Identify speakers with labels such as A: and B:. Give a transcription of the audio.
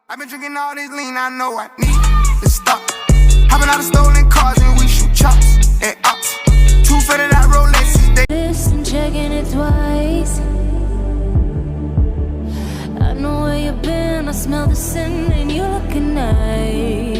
A: I've been drinking all this lean, I know I need to stop. Hopping out of stolen cars and we shoot chops and ops. Two faded out Rolexes, they
B: Listen, checking it twice. I know where you've been, I smell the sin and you're looking nice.